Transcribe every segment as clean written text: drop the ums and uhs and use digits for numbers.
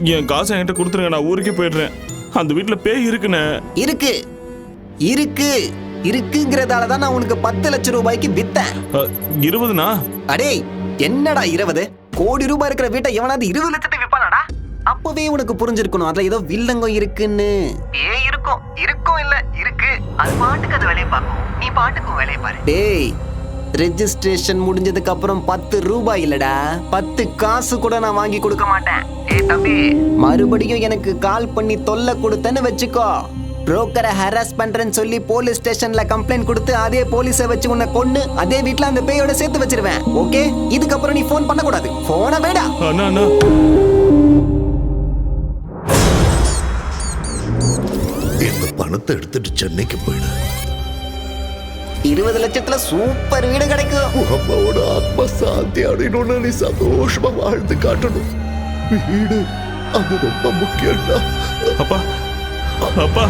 என் காசை என்கிட்ட கொடுத்துருங்க, நான் ஊருக்கே போயிடுறேன். அந்த வீட்டுல பேய் இருக்குண்ணே. இருக்கு இருக்கு இருக்குங்கிறதால தான் நான் உனக்கு 10 லட்சம் ரூபாய்க்கு வித்தேன். 20ண்ணா? அடே என்னடா 20? கோடி ரூபாய் இருக்கிற வீட்டை எவனாவது 20 லட்சத்துக்கு விற்பானாடா? அப்பவே உனக்கு புரிஞ்சிருக்கணும் அதுல ஏதோ வில்லங்கம் இருக்குன்னு. பேய் இருக்கும் இருக்கும் இல்ல இருக்கு, அது பாட்டுக்கு அது வேலையை பார்க்கும், நீ பாட்டுக்கும் வேலையை பாரு. டேய், ரெஜிஸ்ட்ரேஷன் முடிஞ்சதுக்கு அப்புறம் 10 ரூபாய் இல்லடா, 10 காசு கூட நான் வாங்கி கொடுக்க மாட்டேன். ஏய் தம்பி, மறுபடியும் எனக்கு கால் பண்ணி தொல்லை கொடுத்தேன்னு வச்சுக்கோ, புரோக்கரை ஹராஸ் பண்றேன்னு சொல்லி போலீஸ் ஸ்டேஷன்ல கம்ப்ளைண்ட் கொடுத்து அதே போலீஸை வச்சு உன்னை கொன்னு அதே வீட்ல அந்த பேயோட சேர்த்து வச்சிருவேன். ஓகே, இதுக்கப்புறம் நீ போன் பண்ண கூடாது. போனை வேடா. அண்ணா இந்த பணத்தை எடுத்துட்டு சென்னைக்கு போயிடு. 20 லட்சத்துல சூப்பர் வீடு கிடைக்கும். அம்மாவோட ஆத்மா சாந்தி அடையணும்னு நீ சந்தோஷமா வாழ்ந்து காட்டணும். வீடு அது ரொம்ப முக்கியம்டா. அப்பா அப்பா,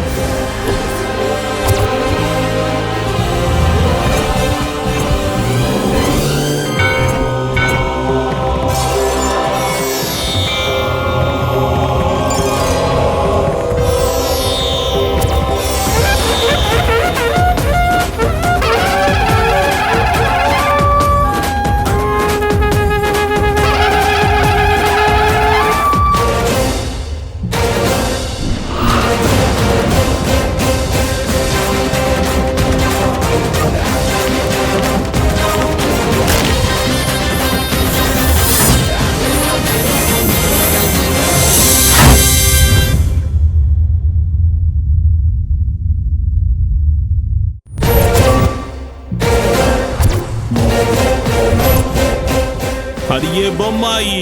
அடியே பொம்மாயி,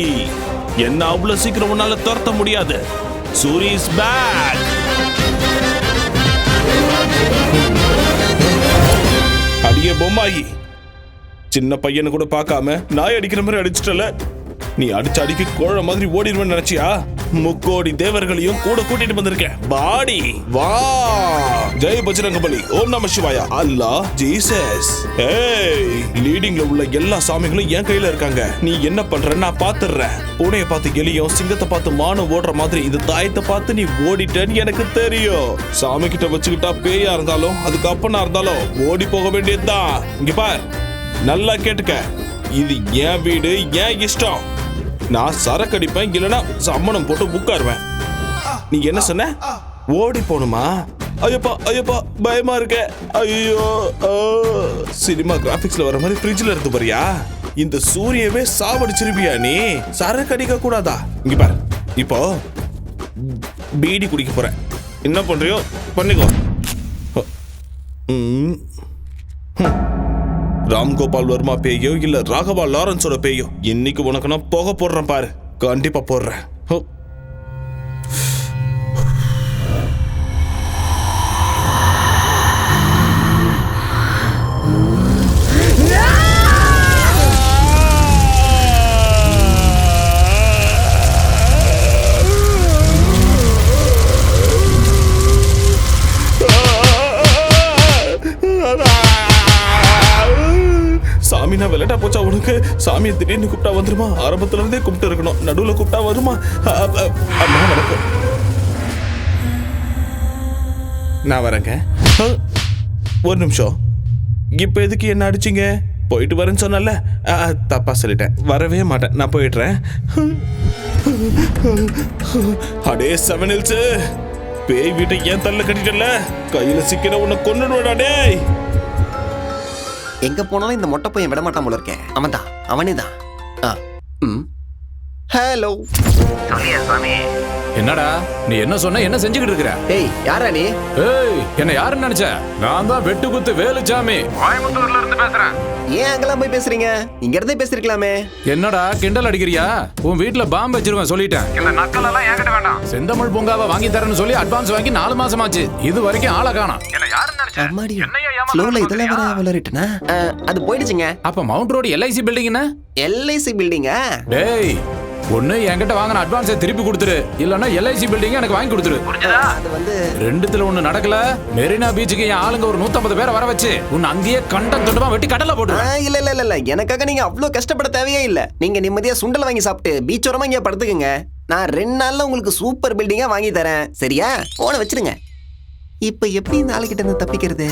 என்ன அவ்வளவு சீக்கிரம் உன்னால துரத்த முடியாது. Soori is back. அடியே பொம்மாயி, சின்ன பையனை கூட பார்க்காம நாய் அடிக்கிற மாதிரி அடிச்சிட்டல. நீ அடிச்சு அடிக்க கோழ மாதிரி ஓடிடுவேன்னு நினைச்சியா? முக்கோடி தேவர்களையும் கூட கூட்டிட்டு வந்திருக்கேன். பாடி வா. ஜெய் பஜ்ரங்கபலி, ஓம் நம சிவாயா, அல்லாஹ், ஜீசஸ். ஏய், லீடிங்ல உள்ள எல்லா சாமிகளும் என் கையில இருக்காங்க. நீ என்ன பண்ற நான் பாத்துறேன். பூனையை பார்த்து எலியும் சிங்கத்தை பார்த்து மானும் ஓடுற மாதிரி இந்த தாயத்தை பார்த்து நீ ஓடிட்டேன்னு எனக்கு தெரியும். சாமி கிட்ட வச்சுக்கிட்டா பேயா இருந்தாலும் அதுக்கு அப்பனா இருந்தாலும் ஓடி போக வேண்டியதுதான். இங்க பார், நல்லா கேட்டுக்க, இது என் வீடு, என் இஷ்டம். நான் சரக்கு அடிப்பேன், இல்லைன்னா சம்மணம் போட்டு உட்காருவேன். நீ என்ன சொன்ன? ஓடி போணுமா? ஐயப்பா ஐயப்பா, பயமா இருக்க. ஐயோ, சினிமா கிராபிக்ஸ்ல வர மாதிரி ஃப்ரிட்ஜ்ல இருந்து பாரியா? இந்த சூரியவே சாவடிச்சிருப்பியா நீ? சரக்கு அடிக்க கூடாதா? இங்க பாரு, இப்போ பீடி குடிக்க போறேன். என்ன பண்றியோ பண்ணிக்கோ. ராம்கோபால் வர்மா பேயோ இல்ல ராகவா லாரன்ஸோட பேயோ, இன்னைக்கு உனக்கு நான் போக போடுறேன் பாரு. கண்டிப்பா போடுறேன். சாமி, நான் விளையாட்டா போச்சா உனக்கு? சாமியை திடீர்னு கூப்பிட்டா வந்துருமா? ஆரம்பத்துல இருந்தே கூப்பிட்டு இருக்கணும், நடுவுல கூப்பிட்டா வருமா? அம்மா வணக்கம், நான் வரேங்க. ஒரு நிமிஷம், இப்ப எதுக்கு என்ன அடிச்சிங்க? போயிட்டு வரேன்னு சொன்னல, தப்பா சொல்லிட்டேன், வரவே மாட்டேன், நான் போயிடுறேன். அடே செவனில்ஸ், பேய் வீட்டை ஏன் தள்ள கட்டிட்டல? கையில சிக்கிற உன்னை கொன்னுடுவாடா. டேய், எங்க போனாலும் இந்த மொட்டை பையன் விட மாட்டான் போல இருக்கேன். அவன்தான், அவனேதான். ஹலோ, சொல்லியா சாமி? என்னடா நீ என்ன சொன்ன? என்ன செஞ்சுக்கிட்டு இருக்கிற? ஏய், யாரா நீ? ஏய், என்ன யாருன்னு நினைச்ச? நான் தான் வெட்டுக்குத்து வேலுச்சாமி, கோயம்புத்தூர்ல இருந்து பேசுறேன். ஏன் அங்கெல்லாம் போய் பேசுறீங்க? இங்க இருந்தே பேசிருக்கலாமே. என்னடா கிண்டல் அடிக்கிறியா? உன் வீட்டுல பாம்பு வச்சிருவேன் சொல்லிட்டேன். இந்த நக்கல் எல்லாம் என்கிட்ட வேண்டாம். செந்தமிழ் பூங்காவை வாங்கி தரேன்னு சொல்லி அட்வான்ஸ் வாங்கி 4 மாசம் ஆச்சு. இது வரைக்கும் ஆளை காணோம். என்ன யாருன்னு நினைச்ச? அம்மாடி, ஃப்ளோல இதெல்லாம் வேற வளரிட்டனா? அது போயிடுச்சுங்க. அப்ப மவுண்ட் ரோடு LIC பில்டிங் என்ன? LIC பில்டிங்கா? டேய், ஒண்ணு என்கிட்ட வாங்கின அட்வான்ஸை திருப்பி கொடுத்துரு, இல்லன்னா எல்ஐசி பில்டிங் எனக்கு வாங்கி கொடுத்துரு. அது வந்து ரெண்டுத்துல ஒண்ணு நடக்கல, மெரினா பீச்சுக்கு என் ஆளுங்க ஒரு 150 பேரை வர வச்சு உன்னை அங்கேயே கண்டம் தொண்டமா வெட்டி கடல்ல போட்டு. இல்ல இல்ல இல்ல இல்ல, எனக்காக நீங்க அவ்வளவு கஷ்டப்பட தேவையே இல்ல. நீங்க நிம்மதியா சுண்டல் வாங்கி சாப்பிட்டு பீச்சோரமா இங்க படுத்துக்குங்க. நான் 2 நாள்ல உங்களுக்கு சூப்பர் பில்டிங்கா வாங்கி தரேன். சரியா? போன வச்சிருங்க. இப்ப எப்படி இந்த ஆளுகிட்ட இருந்து தப்பிக்கிறது?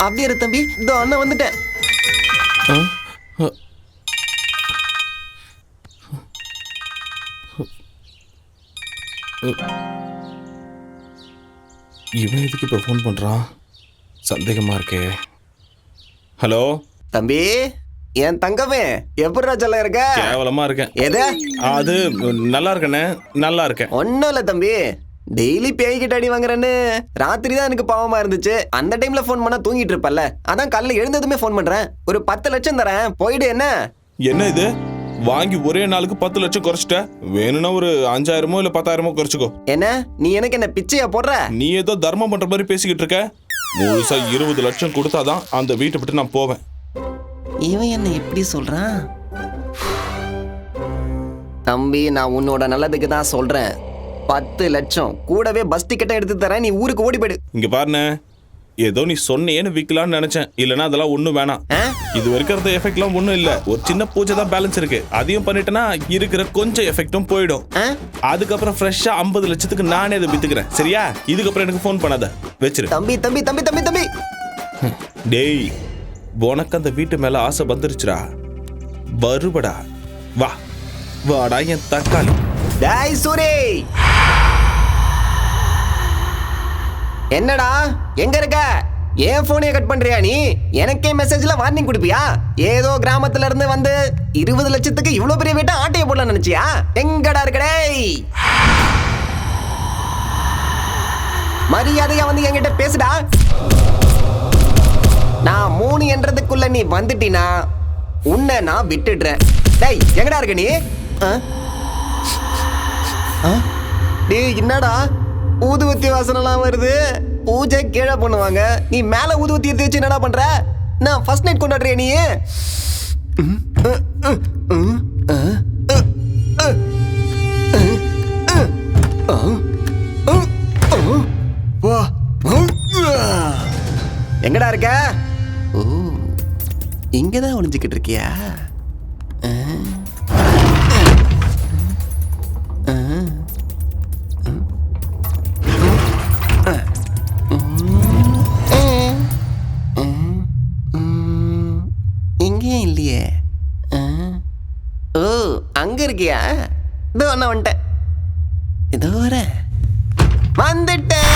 அப்படியே இரு தம்பி, இதோ அண்ணன் வந்துட்டேன். இவன் எதுக்கு இப்போ ஃபோன் பண்ணுறான்? சந்தேகமாக இருக்கே. ஹலோ தம்பி, என் தங்கமே, எப்படிடா சொல்ல இருக்க? கேவலமாக இருக்கேன். எது? அது நல்லா இருக்கண்ணே, நல்லா இருக்கேன். ஒன்னும் இல்ல தம்பி, டெய்லி பேய்கிட்ட அடி வாங்குறேன்னு ராத்திரி தான் எனக்கு பாவமா இருந்துச்சு. அந்த டைம்ல ஃபோன் பண்ணா தூங்கிட்டு இருப்பல்ல, அதான் காலைல எழுந்ததுமே ஃபோன் பண்றேன். ஒரு 10 லட்சம் தரேன், போயிடு. என்ன என்ன இது? வாங்கி ஒரே நாளுக்கு 10 லட்சம் குறைச்சிட்ட. வேணும்னா ஒரு 5000மோ இல்ல 10,000மோ குறைச்சிக்கோ. என்ன நீ எனக்கு என்ன பிச்சையா போடுற? நீ ஏதோ தர்மம் பண்ற மாதிரி பேசிக்கிட்டு இருக்க. முழுசா 20 லட்சம் கொடுத்தாதான் அந்த வீட்டை விட்டு நான் போவேன். இவன் என்ன இப்படி சொல்றான்? தம்பி, நான் உன்னோட நல்லதுக்கு தான் சொல்றேன். 10 லட்சம் கூடவே பஸ் டிக்கெட்டை எடுத்து தரேன், நீ ஊருக்கு ஓடி போயிடு. இங்க பாருண்ணே, ஏதோ நீ சொன்னேன்னு விற்கலான்னு நினைச்சேன். இல்லைன்னா அதெல்லாம் ஒன்றும் வேணாம். இது இருக்கிற எஃபெக்ட்லாம் ஒன்றும் இல்லை. ஒரு சின்ன பூஜை தான் பேலன்ஸ் இருக்கு. அதையும் பண்ணிட்டேன்னா இருக்கிற கொஞ்சம் எஃபெக்டும் போயிடும். அதுக்கப்புறம் ஃப்ரெஷ்ஷா 50 லட்சத்துக்கு நானே அதை வித்துக்கிறேன். சரியா? இதுக்கப்புறம் எனக்கு ஃபோன் பண்ணாத, வச்சிரு. தம்பி தம்பி தம்பி தம்பி தம்பி டேய், உனக்கு அந்த வீட்டு மேல ஆசை வந்துருச்சுடா. வருபடா, வா வாடா என் தக்காளி. டேய் சூரி, என்னடா எங்க இருக்க? ஏன் போனே கட் பண்றியா நீ? எனக்கே மெசேஜ்ல வார்னிங் கொடுப்பியா? ஏதோ கிராமத்துல இருந்து வந்து 20 லட்சத்துக்கு இவ்வளவு பெரிய வீட்டை ஆட்டைய போடலாம் நினைச்சியா? எங்கடா இருக்கடே? மரியாதையா வந்து என்கிட்ட பேசுடா. நான் 3 என்றதுக்குள்ள நீ வந்துட்டினா உன்னை நான் விட்டுடுறேன். டேய், எங்கடா இருக்க நீ? டேய், என்னடா ஊதுவத்தி வாசனெல்லாம் வருது? பூஜை கீழே பண்ணுவாங்க, நீ மேல ஊதுவத்தி எடுத்து வச்சு என்னடா பண்ற? நான் ஃபர்ஸ்ட் நைட் கொண்டாடுறியா நீ? எங்கடா இருக்க? ஓ, இங்கதான் ஒளிஞ்சுக்கிட்டு இருக்கியா? இங்கேயும் இல்லையே. ஓ, அங்க இருக்கியா? இதோ நான் வந்துட்டேன். இதோ வரேன், வந்துட்டேன்.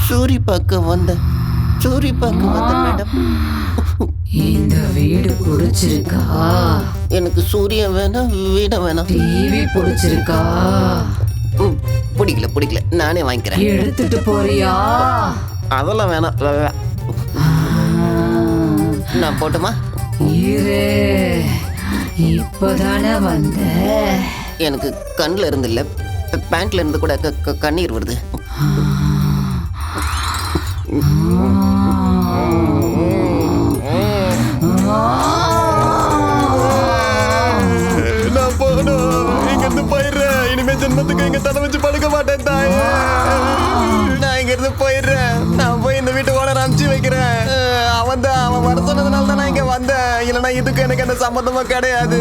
சூரி பார்க்க வந்த மேடம். இந்த வீடு பிடிச்சிருக்கா? எனக்கு சூரியன் வேணாம், வீட வேணாம். டிவி பிடிச்சிருக்கா? பிடிக்கல, நானே வாங்கிக்கிறேன். எடுத்துட்டு போறியா? அதெல்லாம் வேணாம். நான் போட்டுமா? இரு, இப்பதானே வந்த. எனக்கு கண்ணுல இருந்து இல்ல, பேண்ட்ல இருந்து கூட கண்ணீர் வருது. நான் போகணும், இங்க இருந்து போயிடுறேன். இனிமே ஜென்மத்துக்கு இங்க தலை வச்சு படுக்க மாட்டேன் தாயே. நான் இங்க இருந்து போயிடுறேன். நான் போய் இந்த வீட்டு ஓனர் அனுப்பிச்சு வைக்கிறேன். அவன் வர சொன்னதுனால தான் நான் இங்க வந்தேன். இல்லைன்னா இதுக்கு எனக்கு என்ன சம்மந்தமா கிடையாது.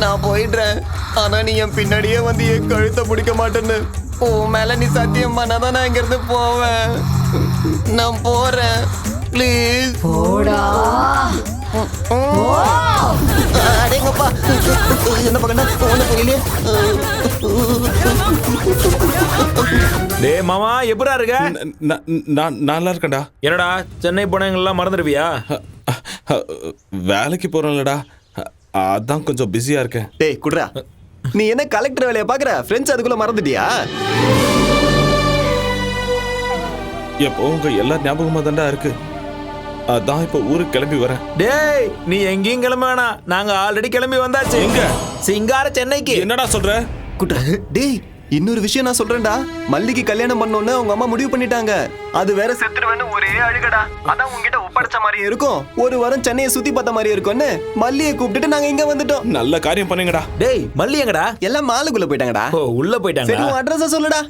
நான் போயிடுறேன். ஆனா நீ என் பின்னாடியே வந்து என் கழுத்தை பிடிக்க மாட்டேன்னு உன் மேல நீ சத்தியம் பண்ணாதான் நான் இங்க இருந்து போவேன். நான் போறேன், ப்ளீஸ் போடா. அடேங்கப்பா, என்ன பக்கம்னா ஒண்ணு புரியலையே. டேய் மாமா, எப்படா இருக்க? நான் நல்லா இருக்கேன்டா. என்னடா சென்னை போனவங்கெல்லாம் மறந்துடுவியா? வேலைக்கு போறேன்லடா, அதான் கொஞ்சம் பிஸியா இருக்கேன். டேய் குட்ரா, நீ என்ன கலெக்டர் வேலையை பாக்குற? ஃப்ரெண்ட்ஸ் அதுக்குள்ள மறந்துட்டியா? எப்போ உங்க எல்லா ஞாபகமா தான்டா இருக்கு. அதான் இப்ப ஊருக்கு கிளம்பி வரேன். டேய் நீ எங்கேயும் கிளம்ப வேணாம், நாங்க ஆல்ரெடி கிளம்பி வந்தாச்சு. எங்க? சிங்கார சென்னைக்கு. என்னடா சொல்ற? குட்டா டேய் இன்னொரு விஷயம் நான் சொல்றேன்டா. மல்லிக்கு கல்யாணம் பண்ணோன்னு அவங்க அம்மா முடிவு பண்ணிட்டாங்க. அது வேற செத்துருவேன்னு ஒரே அழுகடா. அதான் உங்ககிட்ட ஒப்படைச்ச மாதிரி இருக்கும். ஒரு வாரம் சென்னையை சுத்தி பார்த்த மாதிரி இருக்கும்னு மல்லியை கூப்பிட்டுட்டு நாங்க இங்க வந்துட்டோம். நல்ல காரியம் பண்ணீங்கடா. டேய் மல்லி எங்கடா? எல்லாம் மாலுக்குள்ள போயிட்டாங்கடா. ஓ உள்ள போயிட்டாங்க. சரி உன் அட்ரஸ சொல்லுடா.